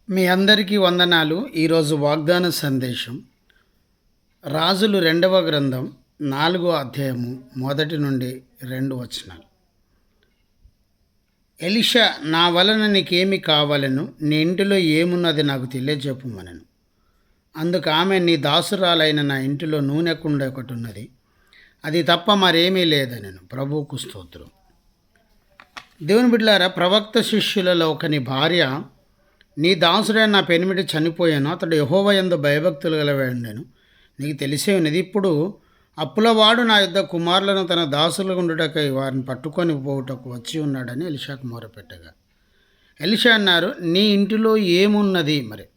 మీ అందరికీ వందనాలు. ఈరోజు వాగ్దాన సందేశం రాజులు 2వ గ్రంథం 4వ అధ్యాయము 1 నుండి 2 వచనాలు. ఎలీషా, నా వలన నీకేమి కావాలను, నీ ఇంటిలో ఏమున్నది నాకు తెలియజెప్పుమనెను. అందుకు ఆమె, నీ దాసురాలైన నా ఇంటిలో నూనె కుండ ఒకటి ఉన్నది, అది తప్ప మరేమీ లేదనెను. ప్రభువుకు స్తోత్రం. దేవుని బిడ్డలారా, ప్రవక్త శిష్యులలో ఒకని భార్య, నీ దాసుడైన నా పెనిమిటి చనిపోయాను, అతడు యెహోవా యందు భయభక్తులు గలవాడెను, నీకు తెలిసే ఉన్నది. ఇప్పుడు అప్పులవాడు నా యుద్ధ కుమారులను తన దాసులుగా ఉండుటకై వారిని పట్టుకొని పోవుటకు వచ్చి ఉన్నాడని ఎలీషాకు మొరపెట్టగా, ఎలీషా అన్నారు, నీ ఇంటిలో ఏమున్నది? మరి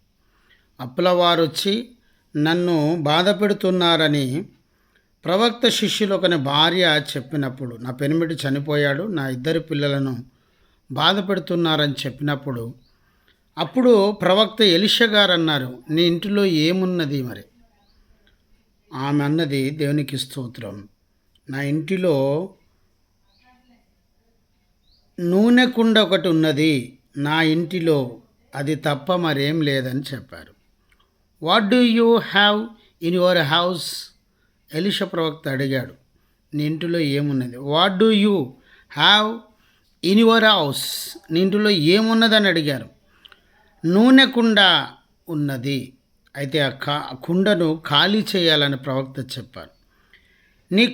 అప్పులవారు వచ్చి నన్ను బాధ పెడుతున్నారని ప్రవక్త శిష్యులు ఒకని భార్య చెప్పినప్పుడు, నా పెనిమిటి చనిపోయాడు, నా 2 పిల్లలను బాధ పెడుతున్నారని చెప్పినప్పుడు, అప్పుడు ప్రవక్త ఎలీషా గారు అన్నారు, నీ ఇంటిలో ఏమున్నది? మరి ఆమె అన్నది, దేవునికి స్తోత్రం, నా ఇంటిలో నూనె కుండ ఒకటి ఉన్నది, నా ఇంటిలో అది తప్ప మరేం లేదని చెప్పారు. What do you have in your house? Elisha ప్రవక్త అడిగాడు, నీ ఇంటిలో ఏమున్నది? What do you have in your house? నీ ఇంటిలో ఏమున్నదని అడిగారు. నూనె కుండ ఉన్నది, అయితే ఆ కుండను ఖాళీ చేయాలని ప్రవక్త చెప్పారు. నీ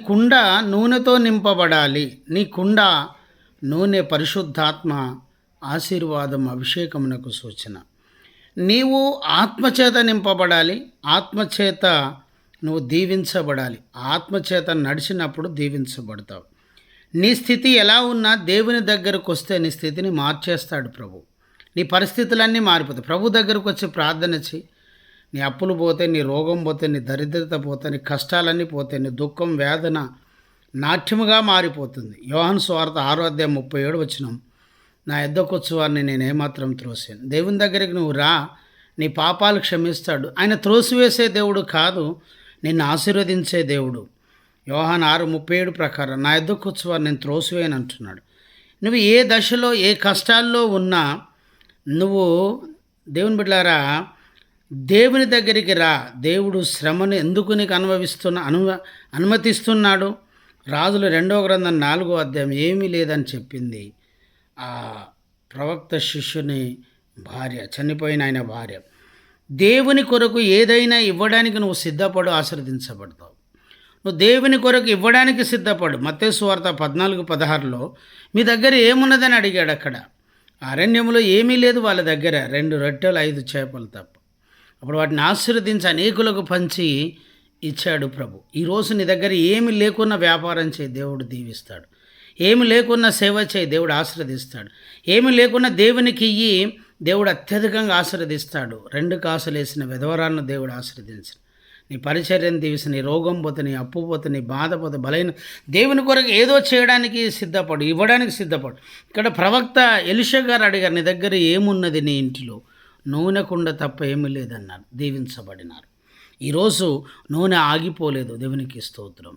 కుండ నూనెతో నింపబడాలి. నీ కుండ నూనె పరిశుద్ధాత్మ ఆశీర్వాదం, అభిషేకమునకు సూచన. నీవు ఆత్మచేత నింపబడాలి, ఆత్మచేత నువ్వు దీవించబడాలి. ఆత్మచేత నడిచినప్పుడు దీవించబడతావు. నీ స్థితి ఎలా ఉన్నా దేవుని దగ్గరకు వస్తే నీ స్థితిని మార్చేస్తాడు ప్రభు. నీ పరిస్థితులన్నీ మారిపోతాయి. ప్రభు దగ్గరకు వచ్చి ప్రార్థన చేయి. నీ అప్పులు పోతే, నీ రోగం పోతే, నీ దరిద్రత పోతే, నీ కష్టాలన్నీ పోతాయి, నీ దుఃఖం వేదన నాట్యముగా మారిపోతుంది. యోహాను సువార్త 6వ అధ్యాయం 37 వచనం, నా యొద్దకు వచ్చు వారిని నేను ఏమాత్రం త్రోసాను. దేవుని దగ్గరికి నువ్వు రా, నీ పాపాలు క్షమిస్తాడు. ఆయన త్రోసివేసే దేవుడు కాదు, నిన్ను ఆశీర్వదించే దేవుడు. యోహాను 6:37 ప్రకారం నా యొద్దకు వచ్చు వారిని నేను త్రోసివేయను అంటున్నాడు. నువ్వు ఏ దశలో, ఏ కష్టాల్లో ఉన్నా నువ్వు దేవుని బిడ్డలారా దేవుని దగ్గరికి రా. దేవుడు శ్రమను ఎందుకు నీకు అనుమతిస్తున్నాడు? రాజులు 2వ గ్రంథం 4వ అధ్యాయం ఏమీ లేదని చెప్పింది ఆ ప్రవక్త శిష్యుని భార్య, చనిపోయిన ఆయన భార్య. దేవుని కొరకు ఏదైనా ఇవ్వడానికి నువ్వు సిద్ధపడు, ఆశీర్వదించబడతావు. నువ్వు దేవుని కొరకు ఇవ్వడానికి సిద్ధపడు. మత్తయి సువార్త 14:16లో మీ దగ్గర ఏమున్నదని అడిగాడు. అక్కడ అరణ్యంలో ఏమీ లేదు వాళ్ళ దగ్గర, 2 రొట్టెలు 5 చేపలు తప్ప. అప్పుడు వాటిని ఆశీర్వదించి అనేకులకు పంచి ఇచ్చాడు ప్రభు. ఈరోజు నీ దగ్గర ఏమి లేకున్నా వ్యాపారం చేయి, దేవుడు దీవిస్తాడు. ఏమి లేకున్నా సేవ చేయి, దేవుడు ఆశీర్వదిస్తాడు. ఏమి లేకున్నా దేవునికి ఇయ్యి, దేవుడు అత్యధికంగా ఆశీర్వదిస్తాడు. 2 కాసులేసిన విధవరాలను దేవుడు ఆశీర్వదించాడు. నీ పరిచర్యను దీవిసి, నీ రోగం పోతే, నీ అప్పు పోతే, నీ బాధ పోతే, బలైన దేవుని కొరకు ఏదో చేయడానికి సిద్ధపడు, ఇవ్వడానికి సిద్ధపడు. ఇక్కడ ప్రవక్త ఎలీషా గారు అడిగారు, నీ దగ్గర ఏమున్నది? నీ ఇంటిలో నూనె కుండ తప్ప ఏమీ లేదన్నారు. దీవించబడినారు. ఈరోజు నూనె ఆగిపోలేదు. దేవునికి స్తోత్రం.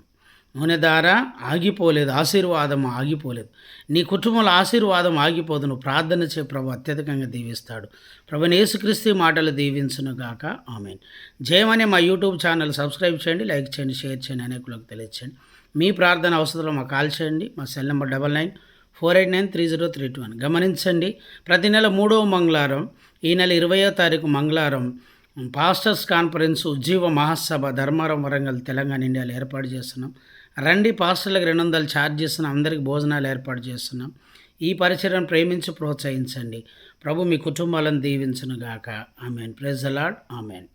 నూనె ధార ఆగిపోలేదు, ఆశీర్వాదం ఆగిపోలేదు. నీ కుటుంబంలో ఆశీర్వాదం ఆగిపోదు. నువ్వు ప్రార్థన చే, ప్రభు అత్యధికంగా దీవిస్తాడు. ప్రభుని యేసుక్రీస్తు మాటలు దీవించును గాక. ఆమేన్. జయమనే మా యూట్యూబ్ ఛానల్ సబ్స్క్రైబ్ చేయండి, లైక్ చేయండి, షేర్ చేయండి, అనేకులకు తెలియచేయండి. మీ ప్రార్థన అవసరంలో మాకు కాల్ చేయండి. మా సెల్ నెంబర్ 9948930321. గమనించండి, ప్రతి నెల 3వ మంగళవారం, ఈ నెల 20వ తారీఖు మంగళవారం పాస్టర్స్ కాన్ఫరెన్స్ ఉజ్జీవ మహాసభ ధర్మారం, వరంగల్, తెలంగాణ, ఇండియాలో ఏర్పాటు చేస్తున్నాం. రండి. పాస్టర్లకు 200 ఛార్జ్ చేస్తున్నాం. అందరికి భోజనాలు ఏర్పాటు చేస్తున్నాం. ఈ పరిచర్యను ప్రేమించి ప్రోత్సహించండి. ప్రభు మీ కుటుంబాలను దీవించును గాక. Amen. Praise the Lord. Amen.